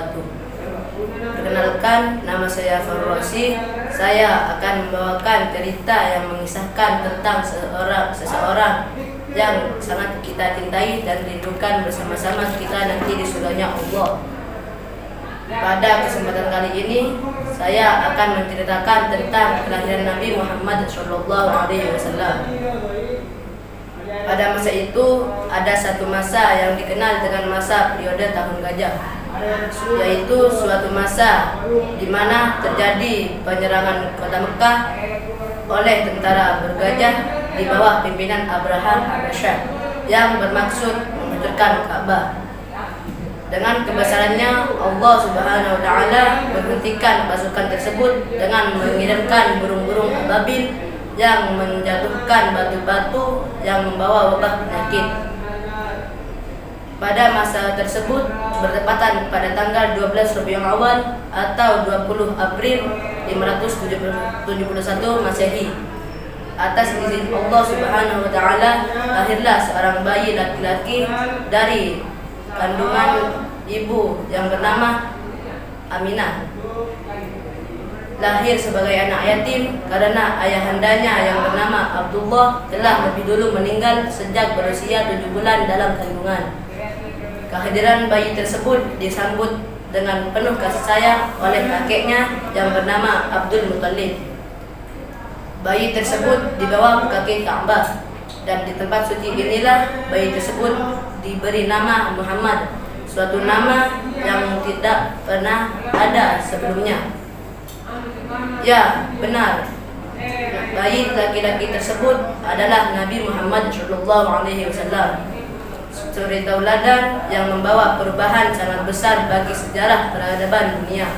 wabarakatuh. Perkenalkan, nama saya Farrosi. Saya akan membawakan cerita yang mengisahkan tentang seseorang yang sangat kita cintai dan rindukan bersama-sama kita nanti di surganya Allah. Pada kesempatan kali ini, saya akan menceritakan tentang kelahiran Nabi Muhammad SAW. Pada masa itu, ada satu masa yang dikenal dengan masa periode tahun gajah, yaitu suatu masa di mana terjadi penyerangan kota Mekah oleh tentara bergajah di bawah pimpinan Abraha Habasyah yang bermaksud menghancurkan Ka'bah. Dengan kebesarannya, Allah Subhanahu wa Ta'ala menghentikan pasukan tersebut dengan mengirimkan burung-burung ababil yang menjatuhkan batu-batu yang membawa wabah penyakit. Pada masa tersebut bertepatan pada tanggal 12 Rabiul Awal atau 20 April 571 Masehi. Atas izin Allah Subhanahu wa Ta'ala, lahirlah seorang bayi laki-laki dari kandungan ibu yang bernama Aminah. Lahir sebagai anak yatim karena ayahandanya yang bernama Abdullah telah lebih dulu meninggal sejak berusia 7 bulan dalam kandungan. Kehadiran bayi tersebut disambut dengan penuh kasih sayang oleh kakeknya yang bernama Abdul Muttalib. Bayi tersebut dibawa ke kaki Ka'bah, dan di tempat suci inilah bayi tersebut diberi nama Muhammad, suatu nama yang tidak pernah ada sebelumnya. Ya, benar. Bayi laki-laki tersebut adalah Nabi Muhammad SAW. Suri tauladan yang membawa perubahan sangat besar bagi sejarah peradaban dunia.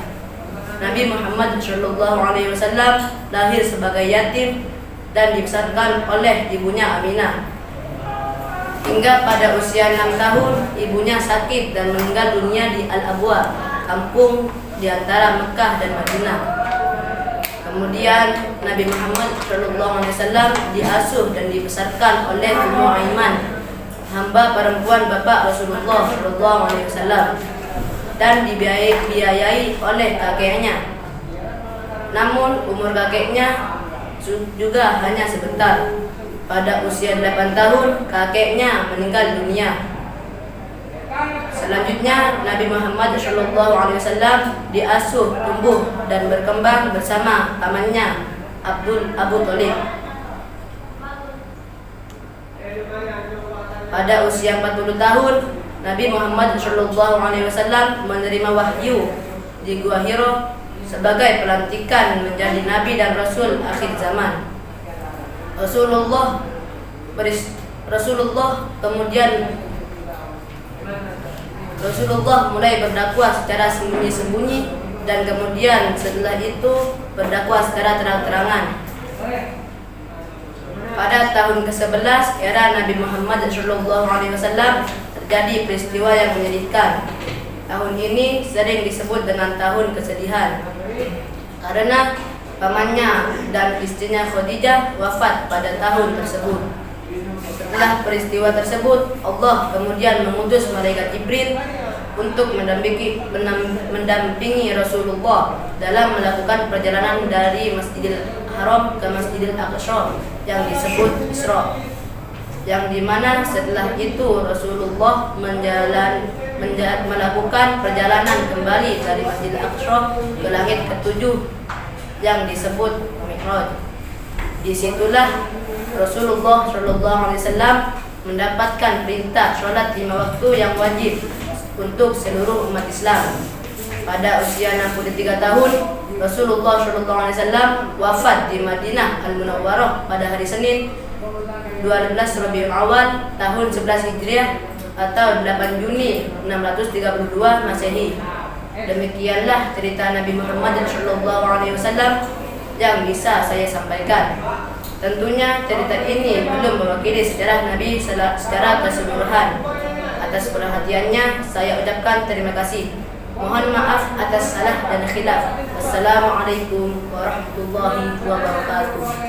Nabi Muhammad SAW lahir sebagai yatim dan dibesarkan oleh ibunya Aminah. Hingga pada usia 6 tahun, ibunya sakit dan meninggal dunia di Al-Abwa, kampung di antara Mekah dan Madinah. Kemudian Nabi Muhammad SAW diasuh dan dibesarkan oleh Ummu Aiman, hamba perempuan bapak Rasulullah SAW, dan dibiayai oleh kakeknya. Namun umur kakeknya juga hanya sebentar. Pada usia 8 tahun, kakeknya meninggal dunia. Selanjutnya, Nabi Muhammad SAW diasuh, tumbuh, dan berkembang bersama pamannya Abu Thalib. Pada usia 40 tahun, Nabi Muhammad SAW menerima wahyu di Gua Hiro sebagai pelantikan menjadi Nabi dan Rasul akhir zaman. Rasulullah mulai berdakwah secara sembunyi-sembunyi, dan kemudian setelah itu berdakwah secara terang-terangan. Pada tahun ke-11 era Nabi Muhammad SAW terjadi peristiwa yang menyedihkan. Tahun ini sering disebut dengan tahun kesedihan karena pamannya dan istrinya Khadijah wafat pada tahun tersebut. Setelah peristiwa tersebut, Allah kemudian mengutus malaikat Jibril untuk mendampingi Rasulullah dalam melakukan perjalanan dari Masjidil Haram ke Masjidil Aqsa yang disebut Isra, yang dimana setelah itu Rasulullah melakukan perjalanan kembali dari Masjidil Aqsa ke langit ketujuh yang disebut Mi'raj. Disitulah Rasulullah SAW mendapatkan perintah sholat 5 waktu yang wajib untuk seluruh umat Islam. Pada usia 63 tahun, Rasulullah SAW wafat di Madinah Al-Munawwarah pada hari Senin 12 Rabiul Awal tahun 11 Hijriah atau 8 Juni 632 Masehi. Demikianlah cerita Nabi Muhammad SAW yang bisa saya sampaikan. Tentunya cerita ini belum mewakili sejarah Nabi secara keseluruhan. Atas perhatiannya saya ucapkan terima kasih. Mohon maaf atas salah dan khilaf. Wassalamualaikum warahmatullahi wabarakatuh.